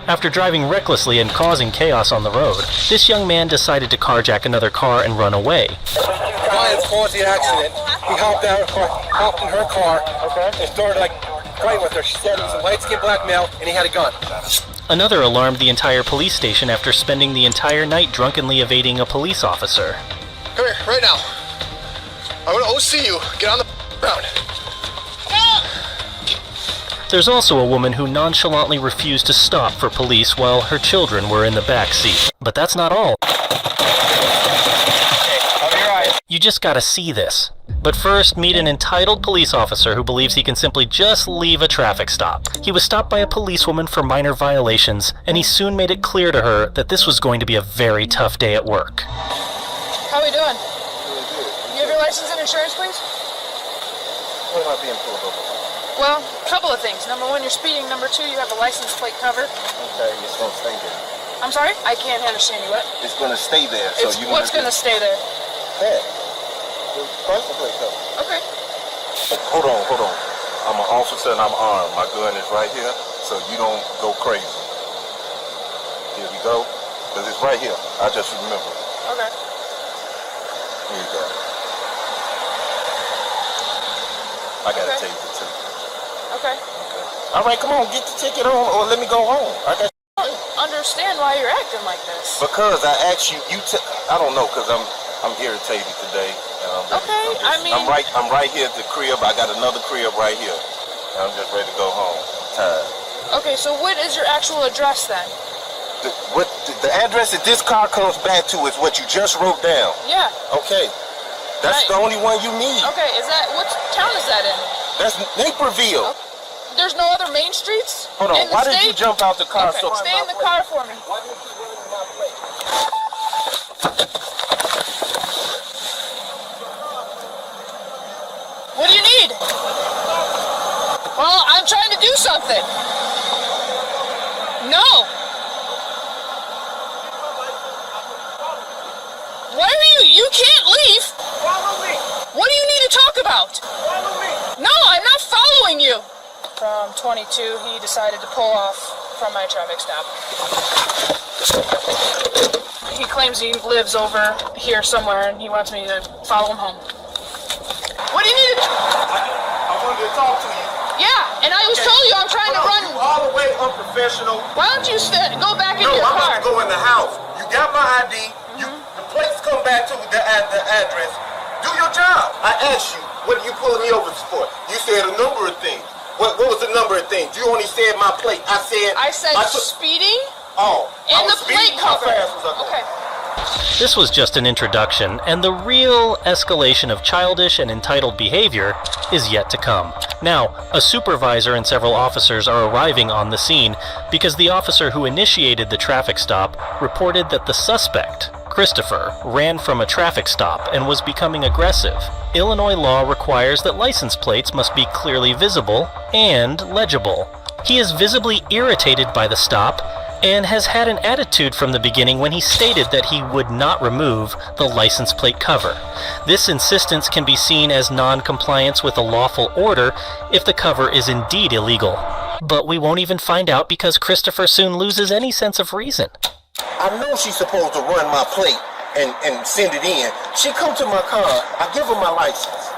After driving recklessly and causing chaos on the road, this young man decided to carjack another car and run away. Clients caused the accident. He hopped in her car, and started fighting with her. She said it was a light-skinned black male, and he had a gun. Another alarmed the entire police station after spending the entire night drunkenly evading a police officer. Come here, right now. I'm gonna OC you. Get on the ground. There's also a woman who nonchalantly refused to stop for police while her children were in the back seat. But that's not all. You just gotta see this. But first, meet an entitled police officer who believes he can simply just leave a traffic stop. He was stopped by a policewoman for minor violations, and he soon made it clear to her that this was going to be a very tough day at work. How are we doing? You have your license and insurance, please? What am I being pulled over? Well, a couple of things. Number one, you're speeding. Number two, you have a license plate cover. Okay, it's gonna stay there. I'm sorry? I can't understand you. What? It's gonna stay there. So What's gonna stay there? That. The license plate cover. Okay. Hold on. I'm an officer and I'm armed. My gun is right here, so you don't go crazy. Here we go. Because it's right here. I just remember. Okay. Here you go. I gotta take it too. Okay. All right, come on, get the ticket on, or let me go home. I understand why you're acting like this. Because I asked you. I don't know, because I'm irritated today. Okay, I'm right here at the crib. I got another crib right here. I'm just ready to go home. I'm tired. Okay, so what is your actual address then? The address that this car comes back to is what you just wrote down. Yeah. Okay. That's the only one you need. Okay, what town is that in? That's Naperville. Okay. There's no other main streets? Hold on, why did you jump out the car? Okay, stay in the car for me. Why didn't you run my plate? What do you need? Well, I'm trying to do something. No. Why are you can't leave. Follow me. What do you need to talk about? Follow me. No, I'm not following you. From 22, he decided to pull off from my traffic stop. He claims he lives over here somewhere and he wants me to follow him home. What do you need? I wanted to talk to you. Yeah, and I was told you I'm trying to run. You all the way unprofessional. Why don't you go back into your I'm car? about to go in the house. You got my ID. The plates come back to the address. Do your job. I asked you, what are you pulling me over for? You said a number of things. What was the number of things? You only said my plate. I said speeding. Oh. And the plate cover. How fast was I going? Okay. This was just an introduction, and the real escalation of childish and entitled behavior is yet to come. Now, a supervisor and several officers are arriving on the scene because the officer who initiated the traffic stop reported that the suspect, Christopher, ran from a traffic stop and was becoming aggressive. Illinois law requires that license plates must be clearly visible and legible. He is visibly irritated by the stop and has had an attitude from the beginning when he stated that he would not remove the license plate cover. This insistence can be seen as non-compliance with a lawful order if the cover is indeed illegal. But we won't even find out because Christopher soon loses any sense of reason. I know she's supposed to run my plate and send it in. She come to my car, I give her my license.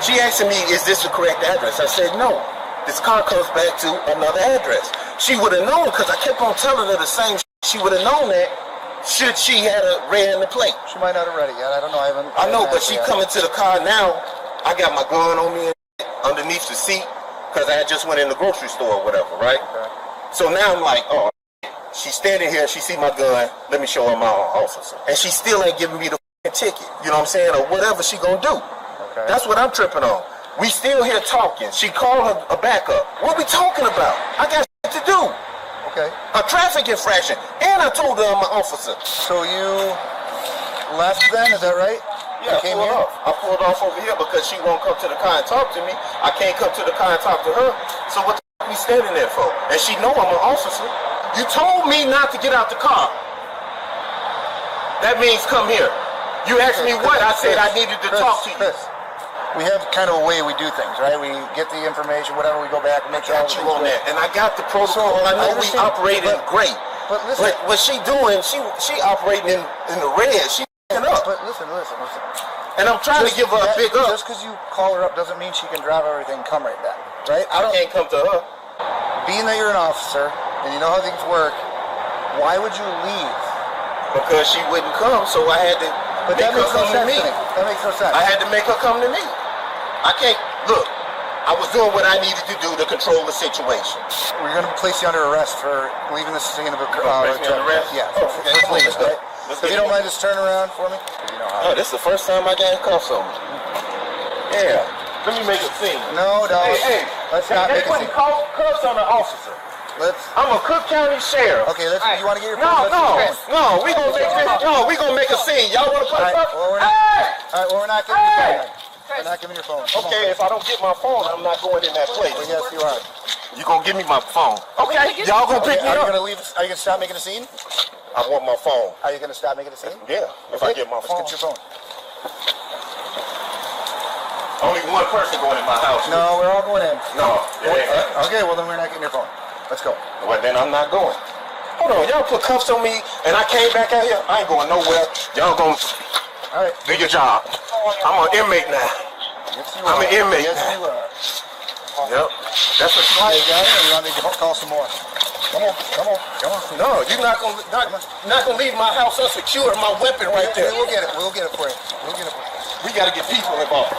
She asking me, is this the correct address? I said, no. This car comes back to another address. She would have known because I kept on telling her the same She would have known that should she had ran the plate. She might not have read it yet. I don't know. I know, but she coming to the car now. I got my gun on me underneath the seat because I just went in the grocery store or whatever, right? Okay. So now I'm like, oh, she's standing here. She see my gun. Let me show her my officer. And she still ain't giving me the ticket. You know what I'm saying? Or whatever she gonna do. Okay. That's what I'm tripping on. We still here talking. She called her a backup. What we talking about? I got to do. Okay. A traffic infraction. And I told her I'm an officer. So you left then, is that right? Yeah, I pulled off over here because she won't come to the car and talk to me. I can't come to the car and talk to her. So what the f we standing there for? And she know I'm an officer. You told me not to get out the car. That means come here. You asked me what? I said I needed to talk to you. we have kind of a way we do things, right? We get the information, whatever, we go back and make sure Got you on that, and I got the protocol. I know we operating great. But listen, what she doing, she operating in the red. She up. But listen. And I'm trying to give her a big up. Just because you call her up doesn't mean she can drive everything and come right back, right? I can't come to her. Being that you're an officer and you know how things work, why would you leave? Because she wouldn't come, so I had to But make that her makes no come to sense me. to me. That makes no sense. I had to make her come to me. I can't, look, I was doing what I needed to do to control the situation. We're going to place you under arrest for leaving the scene of a place me under arrest? Yeah. Oh, okay, please, right? Let's If you don't mind, just turn around for me. You know how. Oh, this is the first time I got cuffs on me. Yeah. Let me make a scene. No. Hey. Let's not make a putting scene. cuffs on the officer. I'm a Cook County sheriff. Okay, you want to get your phone? No, we gonna make this. No, we gonna make a scene. Y'all wanna put All right, cuffs? well, we're not giving your phone. We're not giving your phone. Come Okay, if I don't get my phone, I'm not going in that place. on. Yes, you are. You gonna give me my phone? Okay. Y'all gonna pick me Are you up? gonna leave? Are you gonna stop making a scene? I want my phone. Are you gonna stop making a scene? Yeah. If I get my phone. Let's get your phone. Only one person going in my house. No, we're all going in. No. Okay, well then we're not getting your phone. Let's go. Well, then I'm not going. Hold on, y'all put cuffs on me, and I came back out here. I ain't going nowhere. Y'all gonna All right. do your job. I'm an inmate now. Yes, you I'm are. an inmate. Yes, you are. Yep. That's what you Hey, like. guys, you want me to call some more? Come on. No, you're not gonna leave my house unsecured. My weapon right there. We'll get it. We'll get it for you. We gotta get people involved.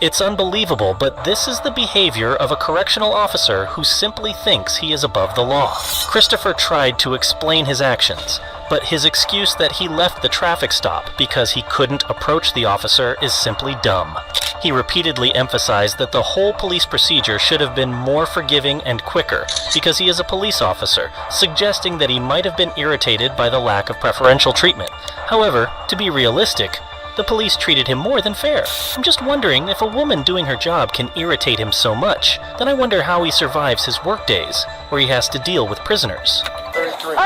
It's unbelievable, but this is the behavior of a correctional officer who simply thinks he is above the law. Christopher tried to explain his actions, but his excuse that he left the traffic stop because he couldn't approach the officer is simply dumb. He repeatedly emphasized that the whole police procedure should have been more forgiving and quicker because he is a police officer, suggesting that he might have been irritated by the lack of preferential treatment. However, to be realistic, the police treated him more than fair. I'm just wondering if a woman doing her job can irritate him so much, then I wonder how he survives his work days, where he has to deal with prisoners. 33.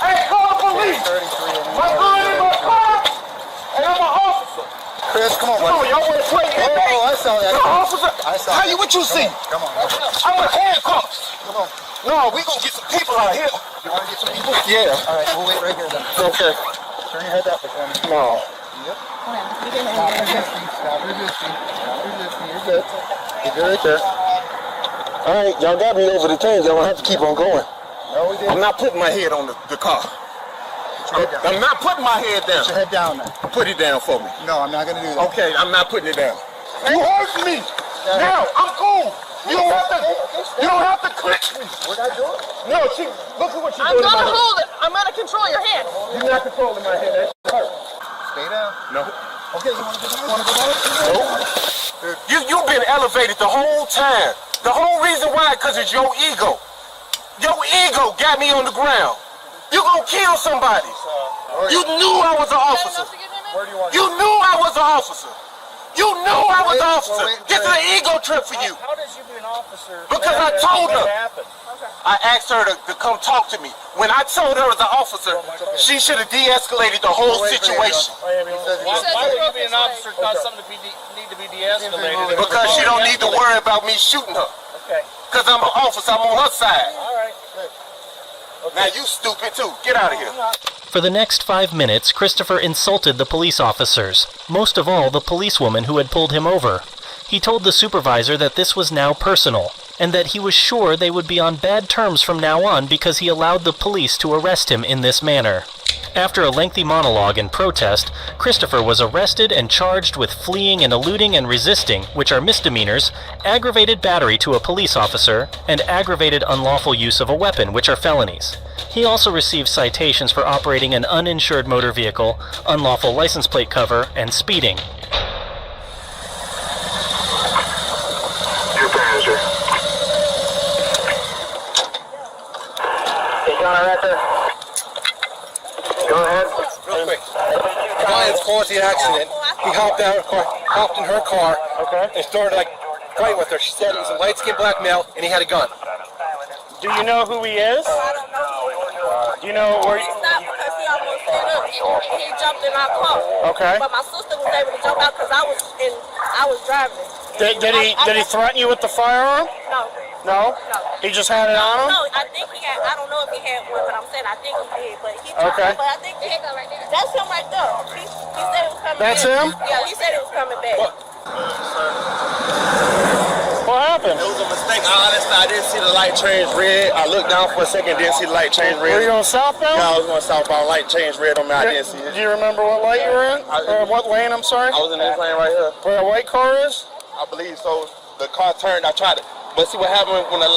Hey, call the police. 33. My gun in my car, and I'm an officer. Chris, come on, Come on, buddy. y'all wanna play inmate? Oh, I saw that. I'm an officer. I saw How that. you? What you see? Come on. I'm with handcuffs. Come on. No, we gonna get some people out here. You want to get some people? Yeah. All right, we'll wait right here then. Okay. Turn your head that way for me. No. Yep. Stop resisting. You're good. You're good right there. All right, y'all got me over the thing. Y'all have to keep on going. No, we didn't. I'm not putting my head on the car. Put your head down. I'm not putting my head down. Put your head down now. Put it down for me. No, I'm not going to do that. Okay, I'm not putting it down. You hurt me. Now, I'm cool. You don't have to clutch me. What I do? No, look at what you're I'm doing. gonna hold it. I'm gonna control your hand. You're not controlling my head. That shit hurt. Stay down. No. Okay, you want to go down? No. You've been elevated the whole time. The whole reason why, because it's your ego. Your ego got me on the ground. You gonna kill somebody. You knew I was an officer. Where do you want to You knew I was an officer. You knew I was an officer. wait, This is an ego trip for you. How does you be an officer? Because I told her. Happened? I asked her to come talk to me. When I told her as an officer, she should have de-escalated the whole situation. Why would you be an officer cause something need to be de-escalated? Because she don't need to worry about me shooting her. Okay. Because I'm an officer, I'm on her side. All right. Now you stupid too. Get out of here. For the next 5 minutes, Christopher insulted the police officers, most of all the policewoman who had pulled him over. He told the supervisor that this was now personal, and that he was sure they would be on bad terms from now on because he allowed the police to arrest him in this manner. After a lengthy monologue and protest, Christopher was arrested and charged with fleeing and eluding and resisting, which are misdemeanors, aggravated battery to a police officer, and aggravated unlawful use of a weapon, which are felonies. He also received citations for operating an uninsured motor vehicle, unlawful license plate cover, and speeding. Your passenger. Hey, you on a record? Go ahead. Real quick. Client's caused the accident. He hopped in her car, and started like fighting with her. She said he was a light-skinned black male, and he had a gun. Do you know who he is? Do you know where? Stop because he almost hit us. he jumped in our car. Okay. But my sister was able to jump out because I was driving. Did he threaten you with the firearm? No. No? No. He just had it on him? No, I think he had. I don't know if he had one, but I'm saying I think he did. But he. Okay. But I think he go right there. That's him right there. He said it was coming. That's back. him? Yeah, he said it was coming back. What happened? It was a mistake. Honestly, I didn't see the light change red. I looked down for a second, didn't see the light change red. Were you going southbound? Yeah, I was going southbound. Light changed red on me. I didn't see it. Do you remember what light you were in? Or what lane, I'm sorry? I was in this lane right here. Where the white car is? I believe so. The car turned. I tried to, but see what happened when I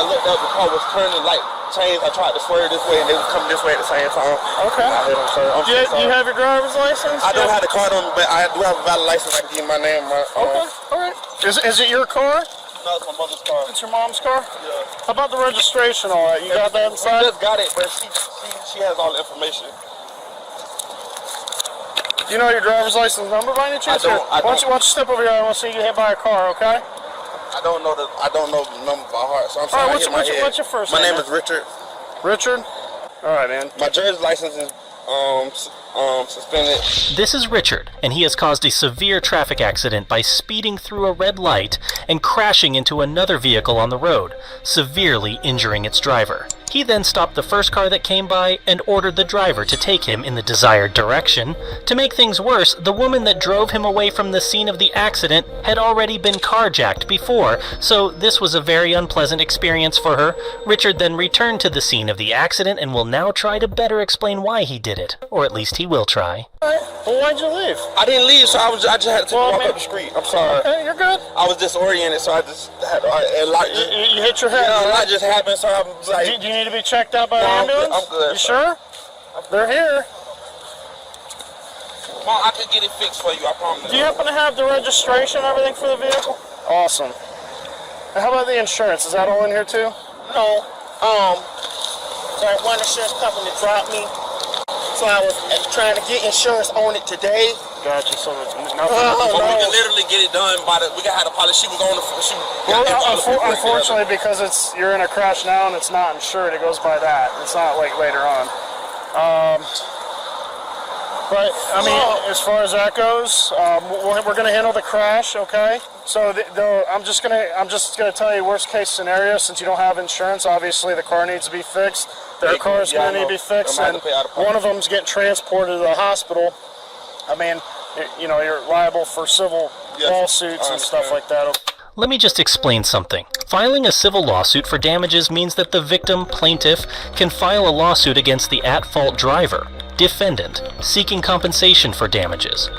looked up, the car was turning, light changed. I tried to swerve this way, and they was coming this way at the same time. Okay. I hit them, sir. Do you have your driver's license? I don't have the card on me, but I do have a valid license. I can give you my name. Okay. All right. Is it your car? No, it's my mother's car. It's your mom's car? Yeah. How about the registration? All right. You got that inside? We just got it, but she has all the information. Do you know your driver's license number by any chance? I don't. Why don't you step over here? I want to see you get hit by a car, okay? I don't know the number by heart, so I'm sorry. All right, what's your first name? My name man? is Richard. Richard? All right, man. My driver's license is suspended. This is Richard, and he has caused a severe traffic accident by speeding through a red light and crashing into another vehicle on the road, severely injuring its driver. He then stopped the first car that came by and ordered the driver to take him in the desired direction. To make things worse, the woman that drove him away from the scene of the accident had already been carjacked before, so this was a very unpleasant experience for her. Richard then returned to the scene of the accident and will now try to better explain why he did it, or at least he will try. Well, why'd you leave? I didn't leave, so I just had to walk up the street. I'm sorry. Okay, you're good. I was disoriented, so I just had to... You hit your head, Yeah, a right? lot just happened, so I was like... Do you need to be checked out by the ambulance? I'm good. You sure? They're here. Mom, I can get it fixed for you, I promise. Do you happen to have the registration and everything for the vehicle? Awesome. And how about the insurance? Is that all in here too? No. So one insurance company dropped me. So I was trying to get insurance on it today. Gotcha. So nothing. We can literally get it done by the... We got to have the policy. She was on the... Unfortunately, because you're in a crash now and it's not insured, it goes by that. It's not like later on. But I mean, as far as that goes, we're going to handle the crash, okay? So I'm just gonna tell you worst case scenario. Since you don't have insurance, obviously the car needs to be fixed. Their car is going to need to be fixed, and one of them's getting transported to the hospital. I mean, you know, you're liable for civil lawsuits and stuff like that. Let me just explain something. Filing a civil lawsuit for damages means that the victim, plaintiff, can file a lawsuit against the at-fault driver, defendant, seeking compensation for damages.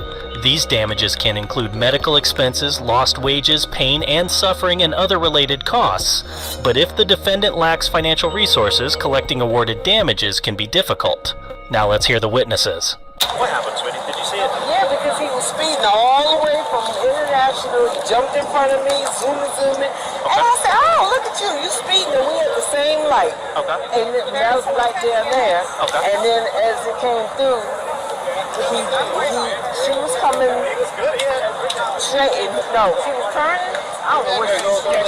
These damages can include medical expenses, lost wages, pain and suffering, and other related costs. But if the defendant lacks financial resources, collecting awarded damages can be difficult. Now let's hear the witnesses. What happened, sweetie? Did you see it? Yeah, because he was speeding all the way from International. He jumped in front of me, zooming. And I said, oh, look at you. You speeding, and we at the same light. Okay. And that was right down there. Okay. And then as it came through, she was coming straight. No, she was turning. I don't know what she was doing.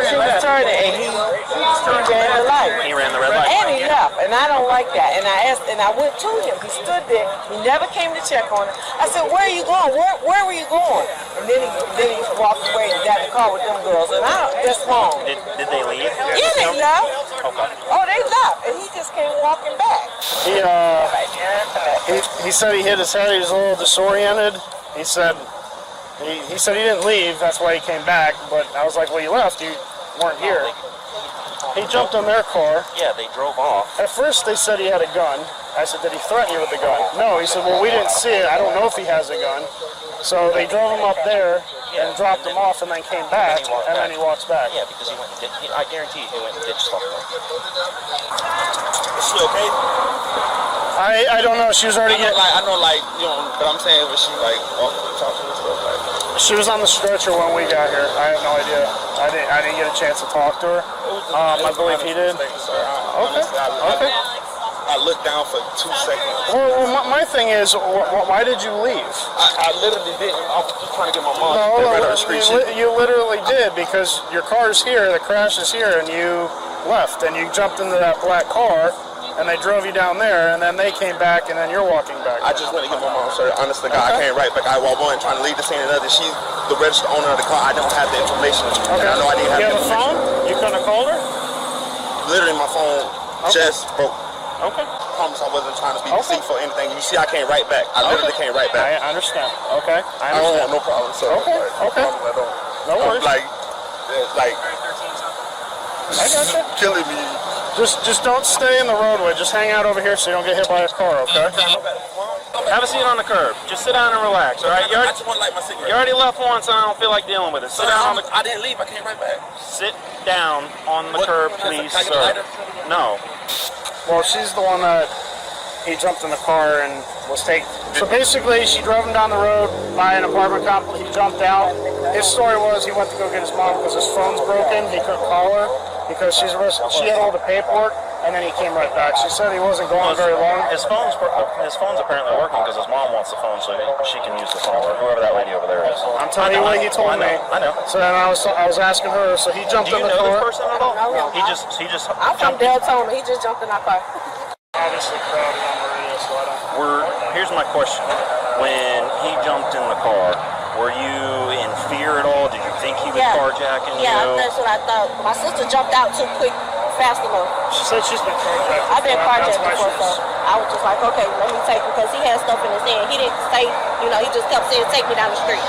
She was turning, and he ran the light. He ran the red light. And he left, and I don't like that. And I asked, and I went to him. He stood there. He never came to check on it. I said, "Where are you going? Where were you going?" And then he walked away and got in the car with them girls. And that's wrong. Did they leave? Yeah, they left. Okay. Oh, they left, and he just came walking back. He said he hit his head. He was a little disoriented. He said he didn't leave. That's why he came back. But I was like, well, you left. You weren't here. He jumped on their car. Yeah, they drove off. At first, they said he had a gun. I said, did he threaten you with a gun? No. He said, well, we didn't see it. I don't know if he has a gun. So they drove him up there and dropped him off, and then came back, and then he walks back. Yeah, because he went and I guarantee you he went and ditched Stalker. Is she okay? I don't know. She was already but I'm saying, was she like walking and talking and stuff like that? She was on the stretcher when we got here. I have no idea. I didn't get a chance to talk to her. I believe he did. Okay. I looked down for 2 seconds. Well, my thing is, why did you leave? I literally didn't. I was just trying to get my mom right on the street. You literally did, because your car's here, the crash is here, and you left, and you jumped into that black car, and they drove you down there, and then they came back, and then you're walking back. I just went to get my mom, sir. Honest to God, I came right back. I wasn't trying to leave the scene and other. She's the registered owner of the car. I don't have the information. Okay. And I know I didn't have you the have a information. phone? You couldn't have called her? Literally, my phone just broke. Okay. I promise I wasn't trying to be deceitful or anything. You see, I came right back. I literally came right back. I understand. Okay. I don't want no problem, sir. Okay. Okay. I don't. No worries. Like, I got you. Killing me. Just don't stay in the roadway. Just hang out over here so you don't get hit by a car, okay? Have a seat on the curb. Just sit down and relax, all right? I just want to light my cigarette. You already left once, and I don't feel like dealing with it. Sit down on the. I didn't leave. I came right back. Sit down on the curb, please, Can I get a sir. lighter? No. Well, she's the one that he jumped in the car and was taken. So basically, she drove him down the road by an apartment complex. He jumped out. His story was he went to go get his mom because his phone's broken. He couldn't call her because she had all the paperwork, and then he came right back. She said he wasn't going very long. His phone's apparently working because his mom wants the phone so she can use the phone, or whoever that lady over there is. I'm telling you what he told me. I know. So then I was asking her. So he jumped in the car. Do you know this person at all? No. He just I'm from Deltona. He just jumped in our car. Obviously crowded on Maria, so I don't. Here's my question. When he jumped in the car, were you in fear at all? Did you think he was carjacking you? Yeah, that's what I thought. My sister jumped out too quick, fast enough. She said she's been carjacked. I've been carjacked before, so I was just like, okay, let me take him, because he had stuff in his hand. He didn't say, he just kept saying, take me down the street.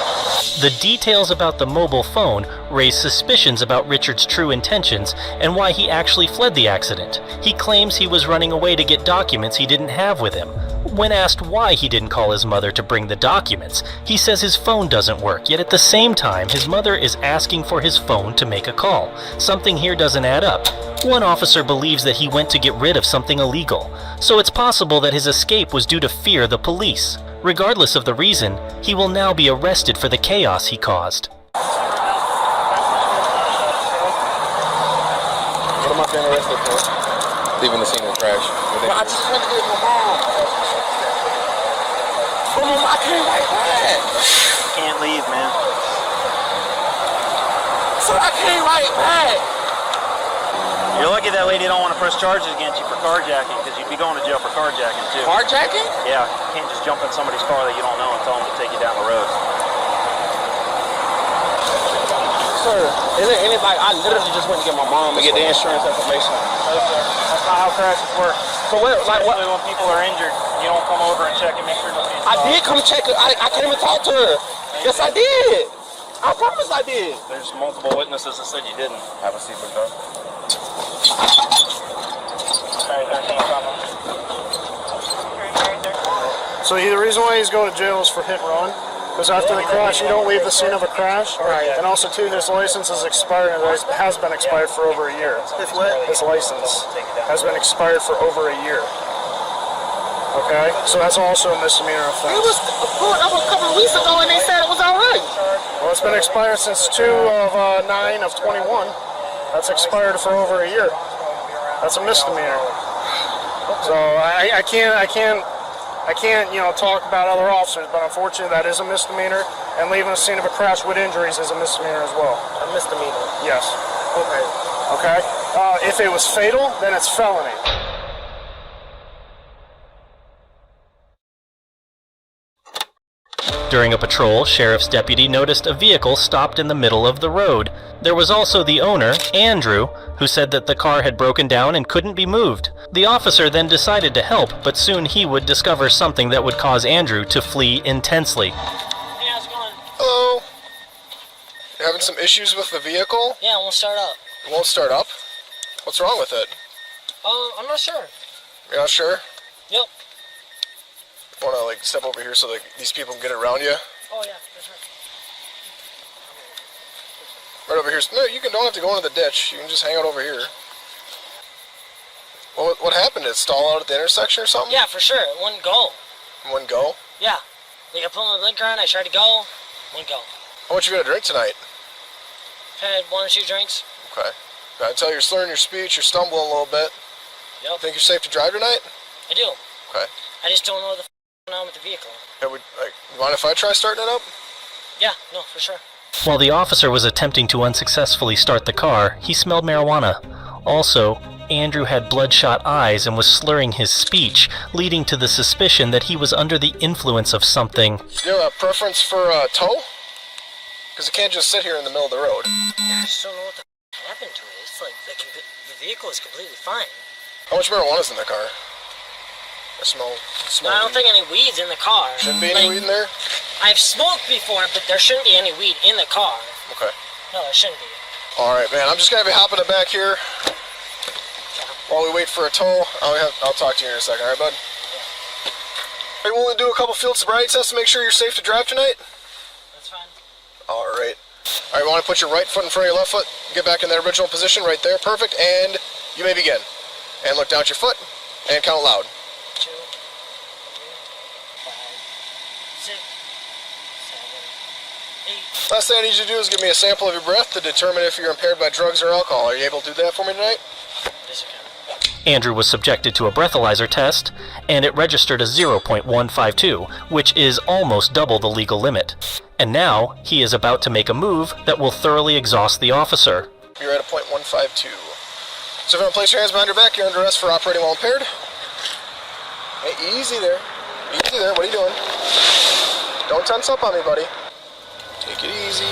The details about the mobile phone raise suspicions about Richard's true intentions and why he actually fled the accident. He claims he was running away to get documents he didn't have with him. When asked why he didn't call his mother to bring the documents, he says his phone doesn't work, yet at the same time his mother is asking for his phone to make a call. Something here doesn't add up. One officer believes that he went to get rid of something illegal, so it's possible that his escape was due to fear the police. Regardless of the reason, he will now be arrested for the chaos he caused. What am I being arrested for? Leaving the scene in trash. I just went to get my mom. Mom, I came right back. Can't leave, man. So I came right back. You're lucky that lady don't want to press charges against you for carjacking, because you'd be going to jail for carjacking too. Carjacking? Yeah, you can't just jump in somebody's car that you don't know and tell them to take you down the road. Sir, is there anybody? I literally just went to get my mom to get the insurance information. That's not how crashes work. So what? Like what? When people are injured, you don't come over and check and make sure nobody's I did come check her. I came and talked to her. Yes, I did. I promise I did. There's multiple witnesses that said you didn't. Have a seat, please. So the reason why he's going to jail is for hit and run. Because after the crash, you don't leave the scene of a crash. And also, too, his license is expired and has been expired for over a year. His what? His license has been expired for over a year. Okay? So that's also a misdemeanor offense. It was pulled up a couple of weeks ago and they said it was all right. Well, it's been expired since 2/9/21. That's expired for over a year. That's a misdemeanor. So I can't talk about other officers, but unfortunately that is a misdemeanor, and leaving the scene of a crash with injuries is a misdemeanor as well. A misdemeanor. Yes. Okay. Okay. If it was fatal, then it's felony. During a patrol, sheriff's deputy noticed a vehicle stopped in the middle of the road. There was also the owner, Andrew, who said that the car had broken down and couldn't be moved. The officer then decided to help, but soon he would discover something that would cause Andrew to flee intensely. Hey, how's it going? Hello. You having some issues with the vehicle? Yeah, it won't start up. It won't start up? What's wrong with it? I'm not sure. You're not sure? Yep. Want to like step over here so like these people can get around you? Oh yeah, that's right. Right over here. No, don't have to go into the ditch. You can just hang out over here. Well, what happened? Did it stall out at the intersection or something? Yeah, for sure. It wouldn't go. It wouldn't go? Yeah. Like I put my blinker on, I tried to go, wouldn't go. How much you gonna drink tonight? Had 1 or 2 drinks. Okay. I tell you're slurring your speech, you're stumbling a little bit. Yep. Think you're safe to drive tonight? I do. Okay. I just don't know the on with the vehicle. You mind if I try starting it up? Yeah, no, for sure. While the officer was attempting to unsuccessfully start the car, he smelled marijuana. Also, Andrew had bloodshot eyes and was slurring his speech, leading to the suspicion that he was under the influence of something. Do you have a preference for tow? Because you can't just sit here in the middle of the road. I just don't know what the happened to it. It's like the vehicle is completely fine. How much marijuana's in the car? I smell No, I don't think any weed's in the car. Shouldn't be any weed in there? I've smoked before, but there shouldn't be any weed in the car. Okay. No, there shouldn't be. Alright, man, I'm just going to be hopping it back here. While we wait for a tow, I'll talk to you in a second, alright, bud? Yeah. Are you willing to do a couple field sobriety tests to make sure you're safe to drive tonight? That's fine. Alright. Alright, want to put your right foot in front of your left foot, get back in that original position right there, perfect, and you may begin. And look down at your foot, and count loud. 2, 3, 5, 6, 7, 8. Last thing I need you to do is give me a sample of your breath to determine if you're impaired by drugs or alcohol. Are you able to do that for me tonight? Yes, I can. Andrew was subjected to a breathalyzer test, and it registered a 0.152, which is almost double the legal limit. And now, he is about to make a move that will thoroughly exhaust the officer. You're at a 0.152. So if you want to place your hands behind your back, you're under arrest for operating while impaired. Hey, easy there. Easy there. What are you doing? Don't tense up on me, buddy. Take it easy.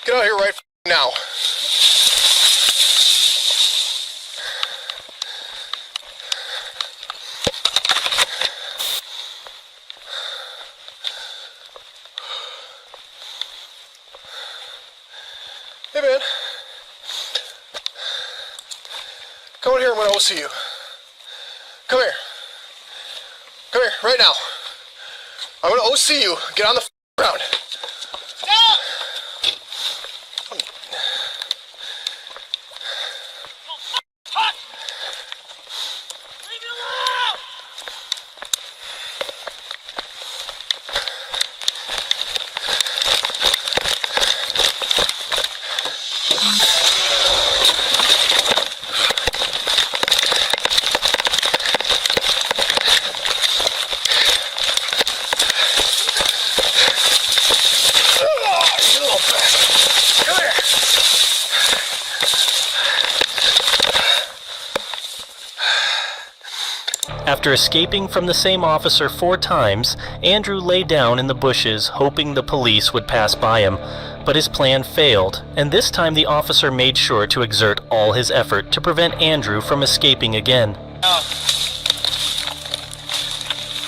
Get out here right now. Hey, man. Come in here, I'm going to OC you. Come here. Come here, right now. I'm going to OC you. Get on the ground. After escaping from the same officer 4 times, Andrew lay down in the bushes, hoping the police would pass by him. But his plan failed, and this time the officer made sure to exert all his effort to prevent Andrew from escaping again.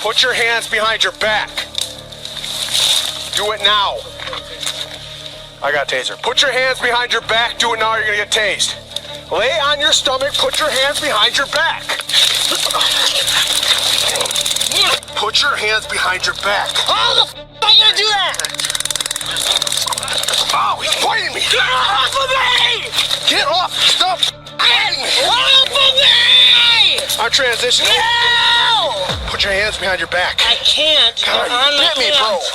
Put your hands behind your back. Do it now. I got a taser. Put your hands behind your back. Do it now or you're going to get tased. Lay on your stomach. Put your hands behind your back. Put your hands behind your back. How the f*** am I gonna do that? Oh, he's pointing me. Get off of me! Get off. Stop pointing me. Off of me! I'm transitioning. No! Put your hands behind your back. I can't. God, You're on you my bit me, bro. hands.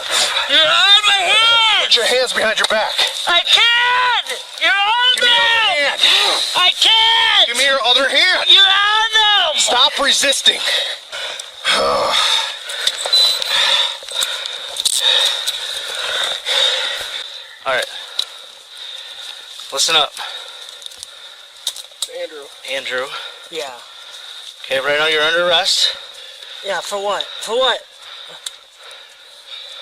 You're on my hands! Put your hands behind your back. I can't! You're on Give me your other them! hand. I can't! Give me your other hand. You're on them! Stop resisting. Alright. Listen up. Andrew. Andrew. Yeah. Okay, right now you're under arrest. Yeah, for what? For what?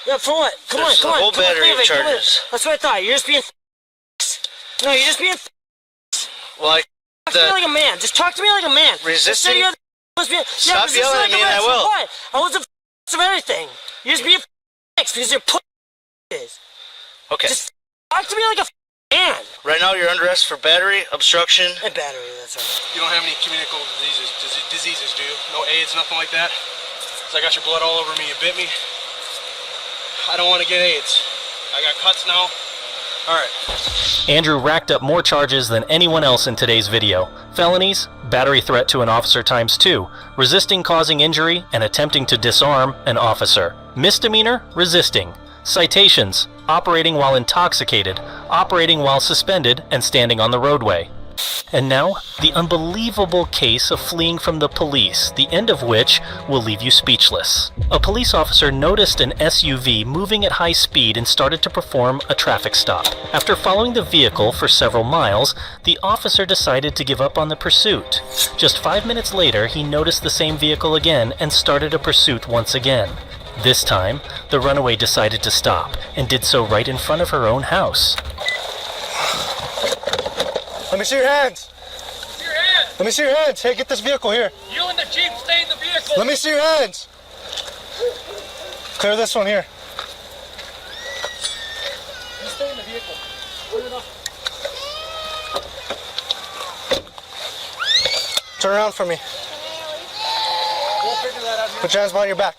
Yeah, for what? Come There's on, a whole battery of charges. That's what I thought. You're just being No, you're just being Well, Talk to me like a man. Just talk to me like a man. Resisting? You're Stop yelling at me and I will. What? I was the of everything. You're just being because you're Okay. Just talk to me like a man. Right now you're under arrest for battery, obstruction. And battery, that's right. You don't have any communicable diseases, do you? No AIDS, nothing like that? Because I got your blood all over me, you bit me. I don't want to get AIDS. I got cuts now. Alright. Andrew racked up more charges than anyone else in today's video. Felonies, battery threat to an officer ×2, resisting causing injury, and attempting to disarm an officer. Misdemeanor, resisting. Citations, operating while intoxicated, operating while suspended, and standing on the roadway. And now, the unbelievable case of fleeing from the police, the end of which will leave you speechless. A police officer noticed an SUV moving at high speed and started to perform a traffic stop. After following the vehicle for several miles, the officer decided to give up on the pursuit. Just 5 minutes later, he noticed the same vehicle again and started a pursuit once again. This time, the runaway decided to stop, and did so right in front of her own house. Let me see your hands. Let me see your hands. Hey, get this vehicle here. You and the Jeep stay in the vehicle. Let me see your hands. Clear this one here. You stay in the vehicle. Clear it up. Turn around for me. We'll figure that out here. Put your hands behind your back.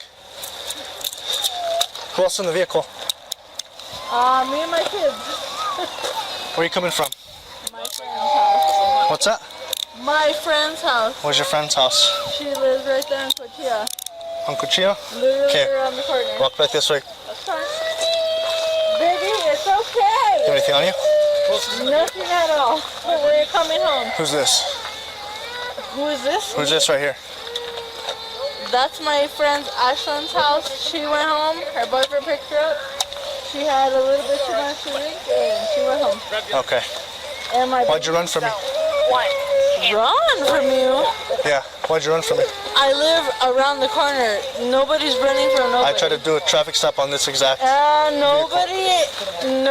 Who else in the vehicle? Me and my kids. Where are you coming from? My friend's house. What's that? My friend's house. Where's your friend's house? She lives right there in Cochilla. On Cuchillo? Literally around the corner. Walk back this way. That's fine. Baby, it's okay. You have anything on you? Nothing at all. But we're coming home. Who's this? Who is this? Who's this right here? That's my friend Ashlyn's house. She went home. Her boyfriend picked her up. She had a little bit too much to drink and she went home. Okay. And my Why'd you run from me? What? Run from you? Yeah, why'd you run from me? I live around the corner. Nobody's running from nobody. I tried to do a traffic stop on this exact nobody.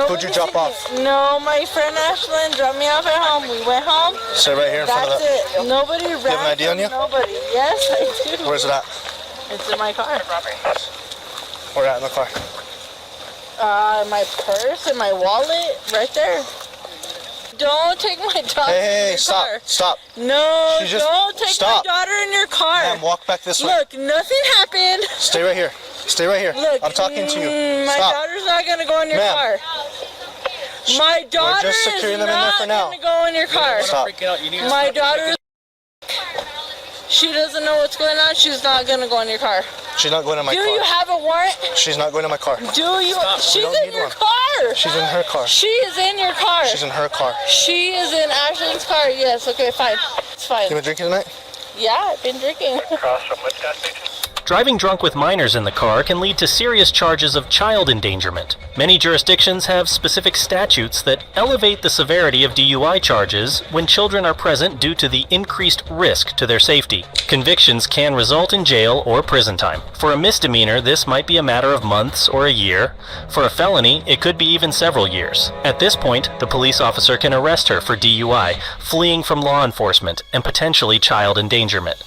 Who'd you drop off? No, my friend Ashlyn dropped me off at home. We went home. Sit right here in front of that. That's it. Nobody ran. You have an ID on you? Nobody. Yes, I do. Where's it at? It's in my car. Where at in the car? My purse and my wallet, right there. Don't take my daughter in your stop, car. Stop. No, She just- don't take stop. my daughter in your car. Ma'am, walk back this way. Look, nothing happened. Stay right here. Stay right here. Look, I'm talking to you. My Stop. daughter's not gonna go in your Ma'am. car. My daughter just is securing them in there not for now. gonna go in your car. Stop. My daughter, she doesn't know what's going on. She's not gonna go in your car. She's not going in my Do car. you have a warrant? She's not going in my car. Do you? She's don't in need your one. car. She's in her car. She is in your car. She's in her car. She is in Ashlyn's car. Yes. Okay. Fine. It's fine. You been drinking tonight? Yeah, I've been drinking. Driving drunk with minors in the car can lead to serious charges of child endangerment. Many jurisdictions have specific statutes that elevate the severity of DUI charges when children are present due to the increased risk to their safety. Convictions can result in jail or prison time. For a misdemeanor, this might be a matter of months or a year. For a felony, it could be even several years. At this point, the police officer can arrest her for DUI, fleeing from law enforcement, and potentially child endangerment.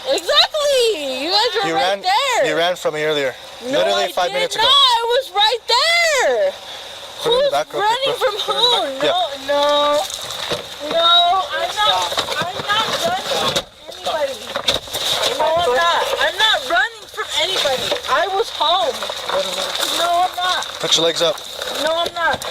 Exactly. You guys were right there. You ran from me earlier. No, Literally I 5 minutes did ago. not. I was right there. Put it in the Who's back real quick, running bro. from who? Yeah. No. I'm not running from anybody. No, I'm not. I'm not running from anybody. I was home. No, I'm not. Put your legs up. No, I'm not.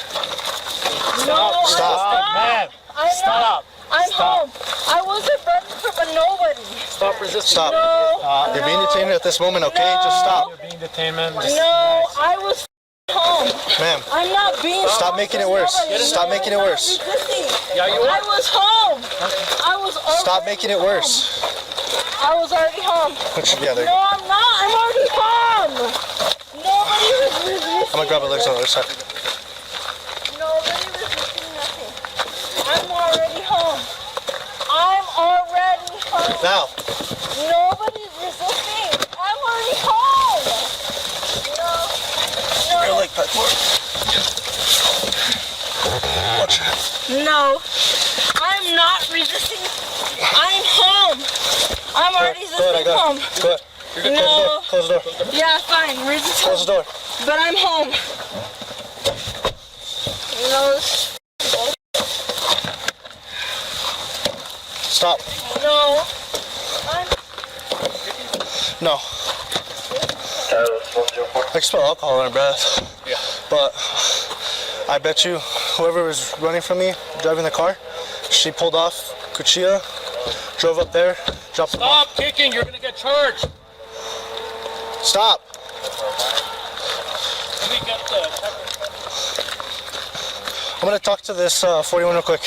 No, Stop. Man, Stop. I'm home. I wasn't running from a nobody. Stop resisting. Stop. No. You're being detained at this moment, okay? No. Just stop. You're being detained, man. No, I was home. Ma'am. I'm not being. Stop making it worse. Stop making it worse. Yeah, you I was home. I was already Stop making it worse. I was already home. Yeah, there you No, go. I'm not. I'm already home. Nobody was resisting. I'm gonna grab my legs on the other side. Nobody was resisting nothing. I'm already home. I'm already home. Now. Nobody's resisting. I'm already home. No. Your leg back forward. Watch it. No. I'm not resisting. I'm home. I'm already Go ahead, I got home. it. Go ahead. You're good. No. Close the door. Close the door. Yeah, fine. Resist. Close the door. But I'm home. No. Stop. No. No. I can smell alcohol in her breath. Yeah. but I bet you whoever was running from me, driving the car, she pulled off Cuchilla, drove up there, dropped them off. Stop kicking, you're gonna get charged. Stop. Let me get the... I'm gonna talk to this 41 real quick.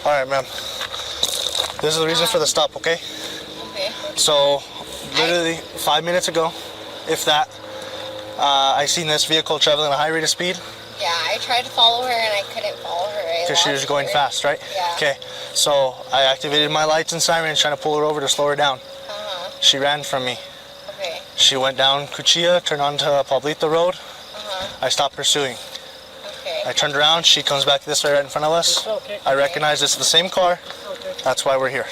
All right, ma'am. This is the reason for the stop, okay? Okay. So, literally 5 minutes ago, if that, I seen this vehicle traveling at a high rate of speed. Yeah, I tried to follow her and I couldn't follow her. Because she was going fast, right? Yeah. Okay. So I activated my lights and sirens trying to pull her over to slow her down. Uh-huh. She ran from me. Okay. She went down Cuchilla, turned onto Pablito Road. Uh-huh. I stopped pursuing. Okay. I turned around, she comes back this way right in front of us. I recognize it's the same car. That's why we're here.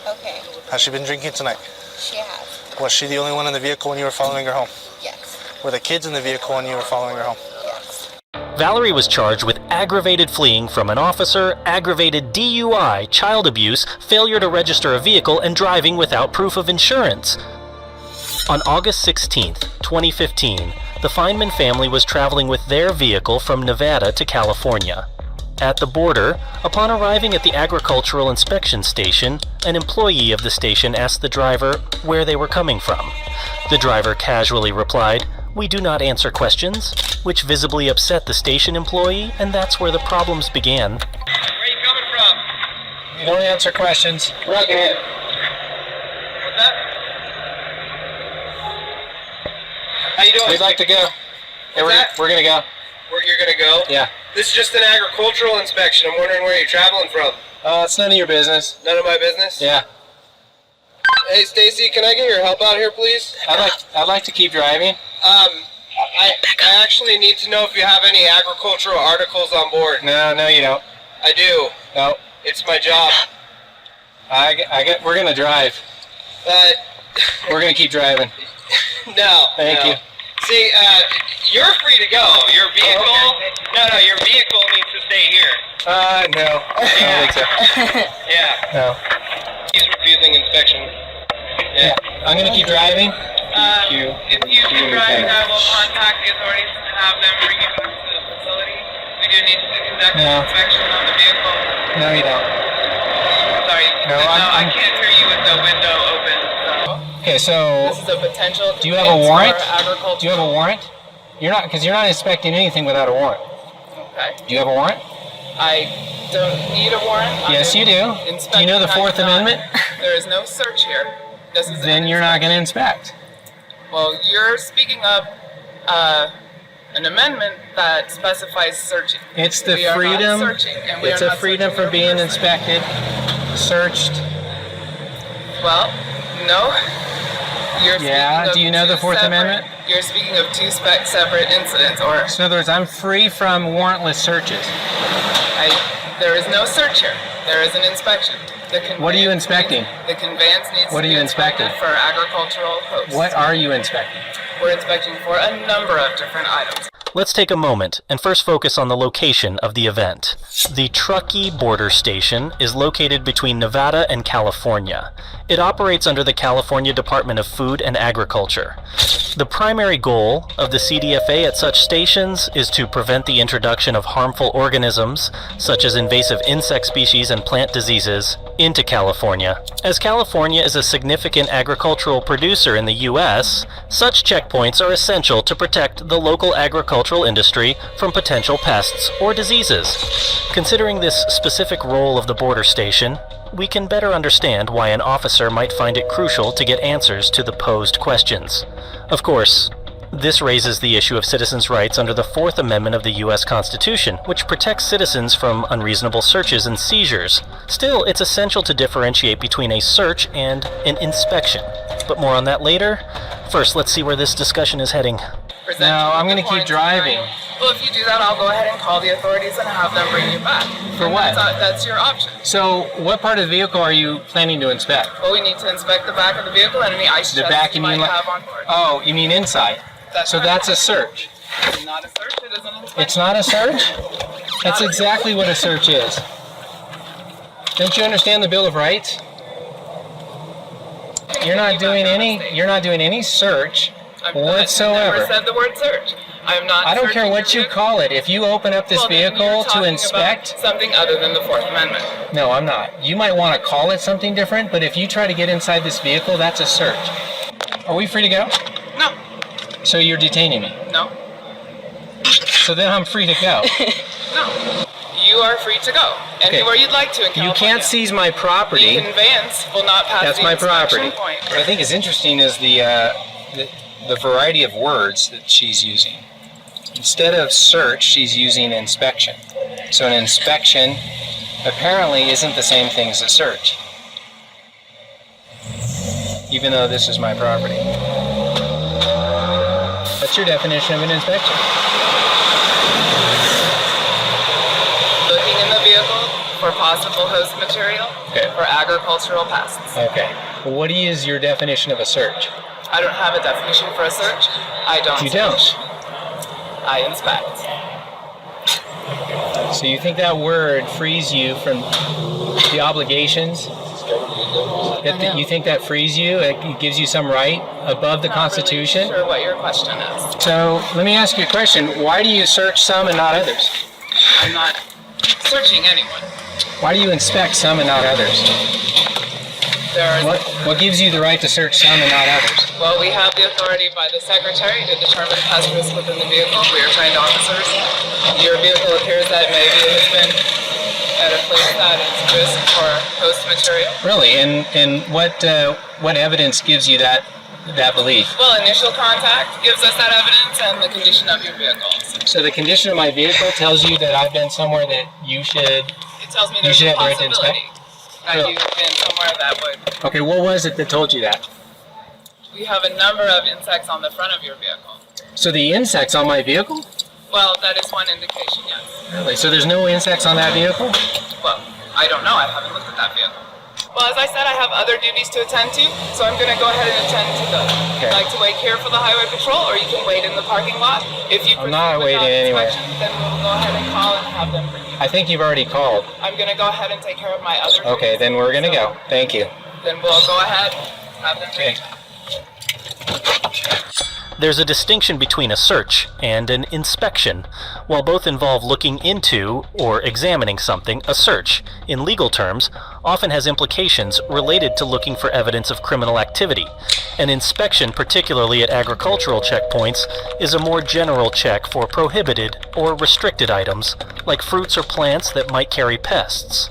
Okay. Has she been drinking tonight? She has. Was she the only one in the vehicle when you were following her home? Yes. Were the kids in the vehicle when you were following her home? Yes. Valerie was charged with aggravated fleeing from an officer, aggravated DUI, child abuse, failure to register a vehicle, and driving without proof of insurance. On August 16th, 2015, the Feynman family was traveling with their vehicle from Nevada to California. At the border, upon arriving at the agricultural inspection station, an employee of the station asked the driver where they were coming from. The driver casually replied, "We do not answer questions," which visibly upset the station employee, and that's where the problems began. Where are you coming from? You don't answer questions. Right ahead. What's that? How you doing? We'd like to go. Yeah, we're gonna go. Where you're gonna go? Yeah. This is just an agricultural inspection. I'm wondering where you're traveling from. It's none of your business. None of my business? Yeah. Hey, Stacy, can I get your help out here, please? I'd like to keep driving. I actually need to know if you have any agricultural articles on board. No, you don't. I do. No. It's my job. We're gonna drive. We're gonna keep driving. No. Thank you. See, you're free to go. Your vehicle, no, your vehicle needs to stay here. No. I don't think so. Yeah. No. He's refusing inspection. Yeah. I'm gonna keep driving. If you keep driving, I will contact the authorities and have them bring you back to the facility. We do need to conduct an inspection on the vehicle. No, you don't. Sorry. No, I can't hear you with the window open. Okay, so This is a potential. do you have a warrant? Agriculture. Do you have a warrant? You're not, because you're not inspecting anything without a warrant. Okay. Do you have a warrant? I don't need a warrant. Yes, you do. Do you know the Fourth Amendment? There is no search here. This is Then you're not going to inspect. Well, you're speaking of an amendment that specifies searching. It's the We are not freedom. searching, and we It's are a not freedom searching for being inspected, searched. Well, no. You're Yeah. speaking of Do you know the two Fourth separate- Amendment? You're speaking of two separate incidents, or So in other words, I'm free from warrantless searches. there is no search here. There is an inspection. What are you inspecting? The conveyance needs What to are be you inspected inspecting? for agricultural posts. What are you inspecting? We're inspecting for a number of different items. Let's take a moment and first focus on the location of the event. The Truckee border station is located between Nevada and California. It operates under the California Department of Food and Agriculture. The primary goal of the CDFA at such stations is to prevent the introduction of harmful organisms, such as invasive insect species and plant diseases, into California. As California is a significant agricultural producer in the U.S., such checkpoints are essential to protect the local agricultural industry from potential pests or diseases. Considering this specific role of the border station, we can better understand why an officer might find it crucial to get answers to the posed questions. Of course, this raises the issue of citizens' rights under the Fourth Amendment of the U.S. Constitution, which protects citizens from unreasonable searches and seizures. Still, it's essential to differentiate between a search and an inspection. But more on that later. First, let's see where this discussion is heading. No, I'm going to keep driving. Well, if you do that, I'll go ahead and call the authorities and have them bring you back. For what? That's your option. So, what part of the vehicle are you planning to inspect? Well, we need to inspect the back of the vehicle and any ice The chests back, you you mean might like? have on board. Oh, you mean inside? So that's a search. It's not a search. It is an inspection. It's not a search? That's exactly what a search is. Don't you understand the Bill of Rights? You're not doing any search Whatsoever. Never said the word search. I'm not. I don't care searching what your you call it. If you open up this then vehicle you're to talking inspect... about something other than the Fourth Amendment. No, I'm not. You might want to call it something different, but if you try to get inside this vehicle, that's a search. Are we free to go? No. So you're detaining me? No. So then I'm free to go. No. You are free to go anywhere you'd like to in California. You can't seize my property. The conveyance will not pass That's the my inspection property. point. What I think is interesting is the variety of words that she's using. Instead of search, she's using inspection. So an inspection apparently isn't the same thing as a search, even though this is my property. What's your definition of an inspection? Looking in the vehicle for possible host material for agricultural pests. Okay. What is your definition of a search? I don't have a definition for a search. I don't. You don't? search. I inspect. So you think that word frees you from the obligations? You think that frees you? It gives you some right above the Constitution? I'm not really sure what your question is. So let me ask you a question. Why do you search some and not others? I'm not searching anyone. Why do you inspect some and not others? What gives you the right to search some and not others? Well, we have the authority by the Secretary to determine pest risk within the vehicle. We are trained officers. Your vehicle appears that maybe it has been at a place that is risk for host material. Really? And what evidence gives you that belief? Well, initial contact gives us that evidence and the condition of your vehicle. So the condition of my vehicle tells you that I've been somewhere that you should... It tells me there's a possibility that you've been somewhere that would... Okay, what was it that told you that? We have a number of insects on the front of your vehicle. So the insects on my vehicle? Well, that is one indication, yes. Really? So there's no insects on that vehicle? Well, I don't know. I haven't looked at that vehicle. Well, as I said, I have other duties to attend to, so I'm going to go ahead and attend to those. Okay. You'd like to wait here for the highway patrol, or you can wait in the parking lot. If you I'm not waiting anyway. Then we'll go ahead and call and have them bring you. I think you've already called. I'm going to go ahead and take care of my other duties. Okay, then we're going to go. Thank you. Then we'll go ahead, have them bring you. There's a distinction between a search and an inspection. While both involve looking into or examining something, a search, in legal terms, often has implications related to looking for evidence of criminal activity. An inspection, particularly at agricultural checkpoints, is a more general check for prohibited or restricted items, like fruits or plants that might carry pests.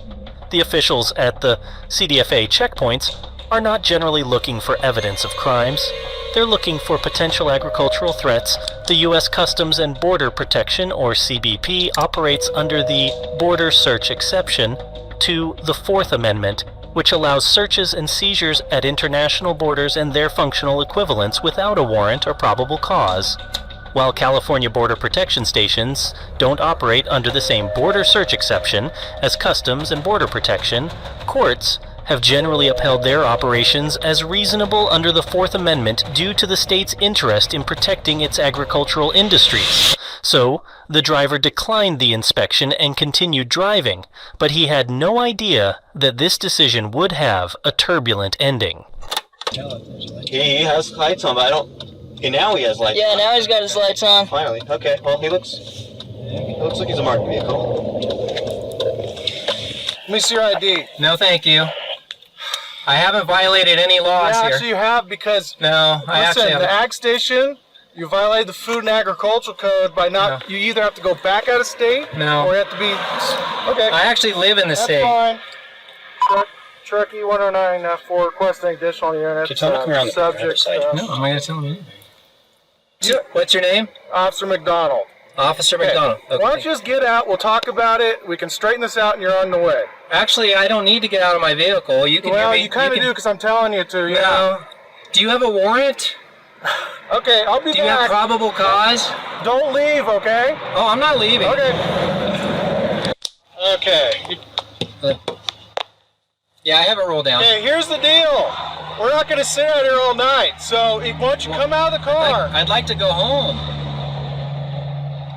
The officials at the CDFA checkpoints are not generally looking for evidence of crimes. They're looking for potential agricultural threats. The U.S. Customs and Border Protection, or CBP, operates under the border search exception to the Fourth Amendment, which allows searches and seizures at international borders and their functional equivalents without a warrant or probable cause. While California Border Protection stations don't operate under the same border search exception as Customs and Border Protection, courts have generally upheld their operations as reasonable under the Fourth Amendment due to the state's interest in protecting its agricultural industries. So, the driver declined the inspection and continued driving, but he had no idea that this decision would have a turbulent ending. He has lights on, but I don't... Okay, now he has lights on. Yeah, now he's got his lights on. Finally. Okay, well, he looks like he's a marked vehicle. Let me see your ID. No, thank you. I haven't violated any laws here. Actually, you have, because no, I actually listen, haven't. the ag station, you violated the Food and Agricultural Code by not. You either have to go back out of state, or you have to be. Okay. I actually live in the state. That's fine. Truckee 109 for requesting additional units. Can you tell me to come around the other subject. side? No, I'm not going to tell him anything. What's your name? Officer McDonald. Officer McDonald. Okay. Why don't you just get out? We'll talk about it. We can straighten this out, and you're on the way. Actually, I don't need to get out of my vehicle. You can. Well, you kind of do because I'm telling you to. Yeah. No. Do you have a warrant? Okay, I'll be back. Do you have probable cause? Don't leave, okay? Oh, I'm not leaving. Okay. Okay. Yeah, I have it rolled down. Okay, here's the deal. We're not going to sit out here all night, so why don't you come out of the car? I'd like to go home.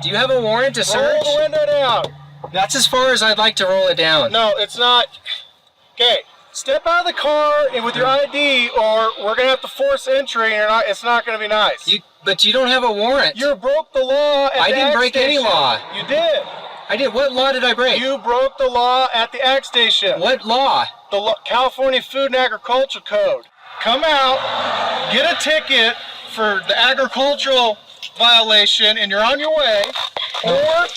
Do you have a warrant to search? Roll the window down. That's as far as I'd like to roll it down. No, it's not. Okay, Step out of the car and with your ID, or we're gonna have to force entry, and it's not gonna be nice. But you don't have a warrant. You broke the law at the I didn't break any law. You did. I did. What law did I break? You broke the law at the ag station. What law? The California Food and Agriculture Code. Come out, get a ticket for the agricultural violation, and you're on your way, or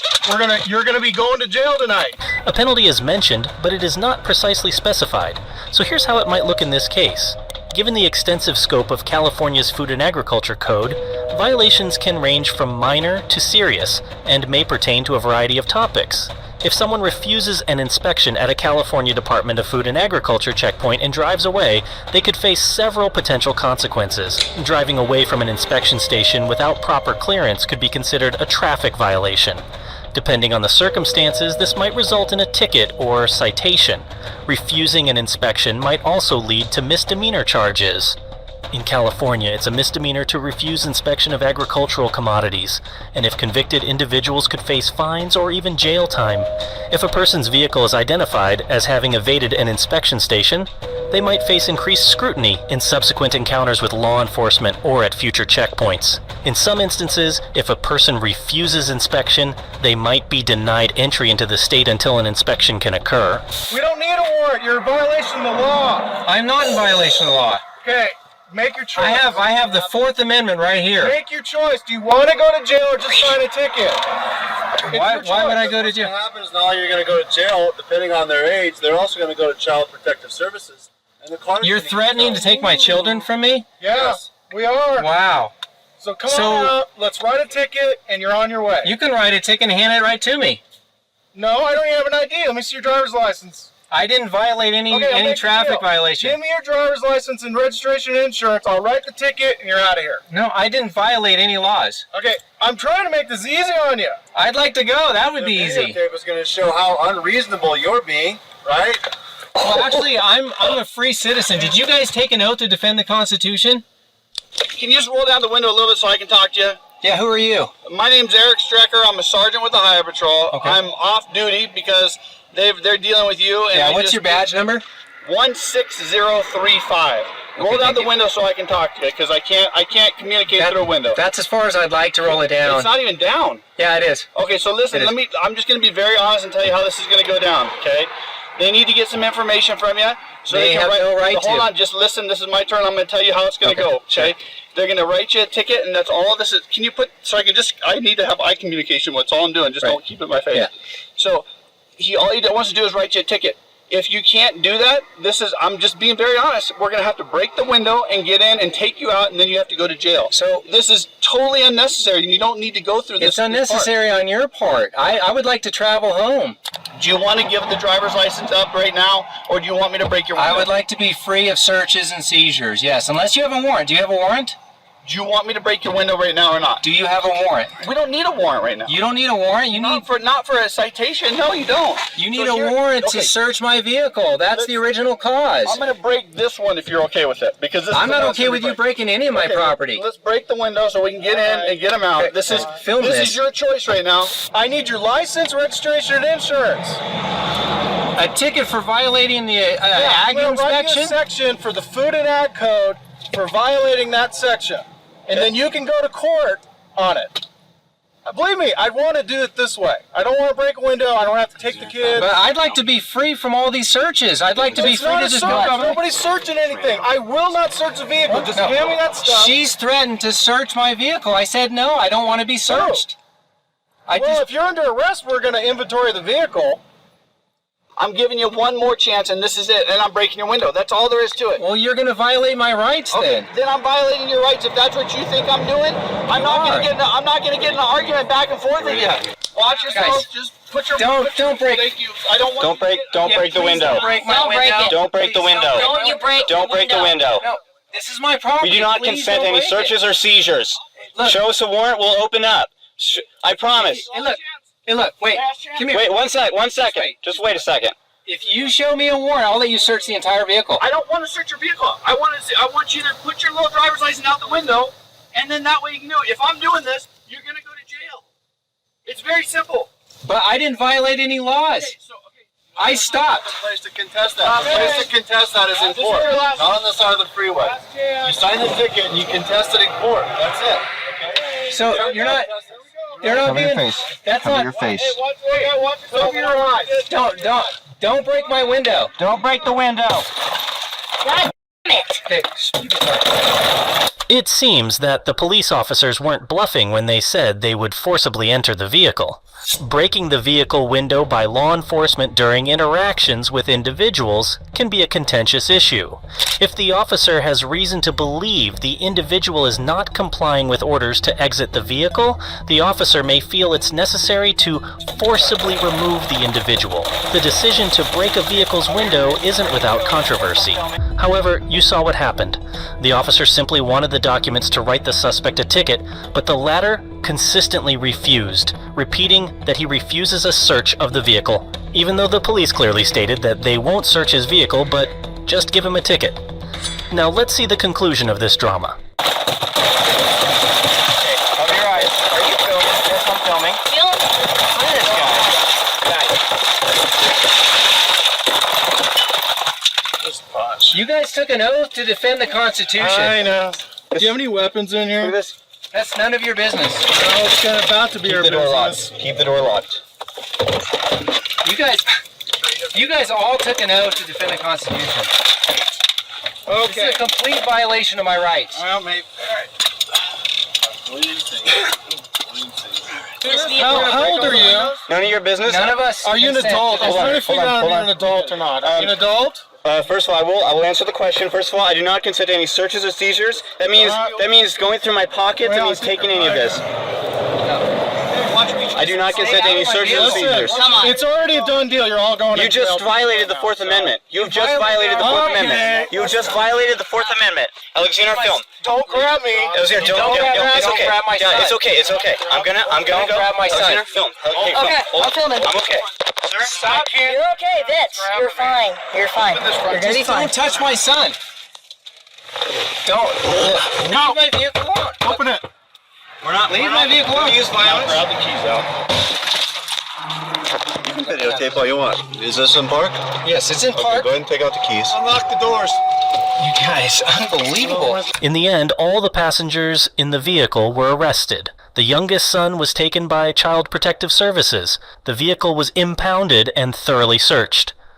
you're gonna be going to jail tonight. A penalty is mentioned, but it is not precisely specified. So here's how it might look in this case. Given the extensive scope of California's Food and Agriculture Code, violations can range from minor to serious and may pertain to a variety of topics. If someone refuses an inspection at a California Department of Food and Agriculture checkpoint and drives away, they could face several potential consequences. Driving away from an inspection station without proper clearance could be considered a traffic violation. Depending on the circumstances, this might result in a ticket or citation. Refusing an inspection might also lead to misdemeanor charges. In California, it's a misdemeanor to refuse inspection of agricultural commodities, and if convicted, individuals could face fines or even jail time. If a person's vehicle is identified as having evaded an inspection station, they might face increased scrutiny in subsequent encounters with law enforcement or at future checkpoints. In some instances, if a person refuses inspection, they might be denied entry into the state until an inspection can occur. We don't need a warrant. You're in violation of the law. I'm not in violation of the law. Okay, make your choice. I have the Fourth Amendment right here. Make your choice. Do you want to go to jail or just sign a ticket? Why would I go to jail? What happens now, you're going to go to jail, depending on their age. They're also going to go to Child Protective Services. And the car You're threatening to take my children from me? Yes, we are. Wow. So come on out, let's write a ticket, and you're on your way. You can write a ticket and hand it right to me. No, I don't even have an ID. Let me see your driver's license. I didn't violate any traffic violation. Give me your driver's license and registration and insurance. I'll write the ticket, and you're out of here. No, I didn't violate any laws. Okay, I'm trying to make this easy on you. I'd like to go. That would be easy. The videotape was going to show how unreasonable you're being, right? Well, actually, I'm a free citizen. Did you guys take an oath to defend the Constitution? Can you just roll down the window a little bit so I can talk to you? Yeah, who are you? My name's Eric Strecker. I'm a sergeant with the Highway Patrol. Okay. I'm off duty because they're dealing with you. And what's your badge number? 16035. Roll down the window so I can talk to you because I can't communicate through a window. That's as far as I'd like to roll it down. It's not even down. Yeah, it is. Okay, so listen, I'm just going to be very honest and tell you how this is going to go down, okay? They need to get some information from you. So they have no right to. Hold on, just listen. This is my turn. I'm going to tell you how it's going to go, okay? They're going to write you a ticket, and that's all this is. Can you put, so I need to have eye communication. That's all I'm doing. Just don't keep it in my face. Yeah. So all he wants to do is write you a ticket. If you can't do that, I'm just being very honest. We're going to have to break the window and get in and take you out, and then you have to go to jail. So this is totally unnecessary, and you don't need to go through this. It's unnecessary on your part. I would like to travel home. Do you want to give the driver's license up right now, or do you want me to break your window? I would like to be free of searches and seizures, yes. Unless you have a warrant. Do you have a warrant? Do you want me to break your window right now or not? Do you have a warrant? We don't need a warrant right now. You don't need a warrant? Not for a citation. No, you don't. You need a warrant to search my vehicle. That's the original cause. I'm going to break this one if you're okay with it, because I'm not okay with you breaking any of my property. Let's break the window so we can get in and get them out. Okay. This is your choice right now. I need your license, registration, and insurance. A ticket for violating the ag inspection? Write you a section for the Food and Ag Code for violating that section. And then you can go to court on it. Believe me, I'd want to do it this way. I don't want to break a window. I don't have to take the kids. But I'd like to be free from all these searches. I'd like to be free to just go. Nobody's searching anything. I will not search the vehicle. Just hand me that stuff. She's threatened to search my vehicle. I said no. I don't want to be searched. If you're under arrest, we're going to inventory the vehicle. I'm giving you one more chance, and this is it, and I'm breaking your window. That's all there is to it. Well, you're going to violate my rights then. Then I'm violating your rights. If that's what you think I'm doing, I'm not going to get in an argument back and forth with you. Watch yourself. Guys, just put your don't break. Thank you. I don't want Don't break the window. Don't break my window. Don't break the window. Don't you break Don't break the window. No, this is my property. We do not consent to any searches or seizures. Show us a warrant, we'll open up. I promise. Hey, look. Wait. Come here. Wait, one second. Just wait a second. If you show me a warrant, I'll let you search the entire vehicle. I don't want to search your vehicle. I want you to put your little driver's license out the window, and then that way you can do it. If I'm doing this, you're going to go to jail. It's very simple. But I didn't violate any laws. Okay, I stopped. The place to contest that. The place to contest that is in court, not on the side of the freeway. You sign the ticket and you contest it in court. That's it. Okay? So you're not being. That's not your face. Cover your eyes. Don't break my window. Don't break the window. God damn it. Okay. It seems that the police officers weren't bluffing when they said they would forcibly enter the vehicle. Breaking the vehicle window by law enforcement during interactions with individuals can be a contentious issue. If the officer has reason to believe the individual is not complying with orders to exit the vehicle, the officer may feel it's necessary to forcibly remove the individual. The decision to break a vehicle's window isn't without controversy. However, you saw what happened. The officer simply wanted the documents to write the suspect a ticket, but the latter consistently refused, repeating that he refuses a search of the vehicle, even though the police clearly stated that they won't search his vehicle, but just give him a ticket. Now let's see the conclusion of this drama. Okay, cover your eyes. Are you filming? Yes, I'm filming. Look at this guy. You guys took an oath to defend the Constitution. I know. Do you have any weapons in here? That's none of your business. Well, it's kind of about to be our business. Keep the door locked. You guys all took an oath to defend the Constitution. Okay. This is a complete violation of my rights. Well, mate. How old are you? None of your business. None of us. Are you an adult? I'm trying to figure out if you're an adult or not. Are you an adult? First of all, I will answer the question. First of all, I do not consent to any searches or seizures. That means going through my pockets. That means taking any of this. I do not consent to any searches or seizures. It's already a done deal. You're all going to You just jail. violated the Fourth Amendment. You've just violated the Fourth Amendment. You just violated the Fourth Amendment. Alexander, film. Don't grab me. Alexander, don't it's okay. grab my son. It's okay. It's okay. I'm gonna go. grab my son. Alexander, film. Okay, I'm filming. I'm okay. Sir, Stop here. You're okay, Vince. You're fine. You're fine. You're gonna be fine. Don't touch my son. Don't. Leave my vehicle alone. Open it. Leave my vehicle alone. Use violence. Grab the keys out. You can videotape all you want. Is this in park? Yes, it's in Okay, park. go ahead and take out the keys. Unlock the doors. You guys, unbelievable. In the end, all the passengers in the vehicle were arrested. The youngest son was taken by Child Protective Services. The vehicle was impounded and thoroughly searched.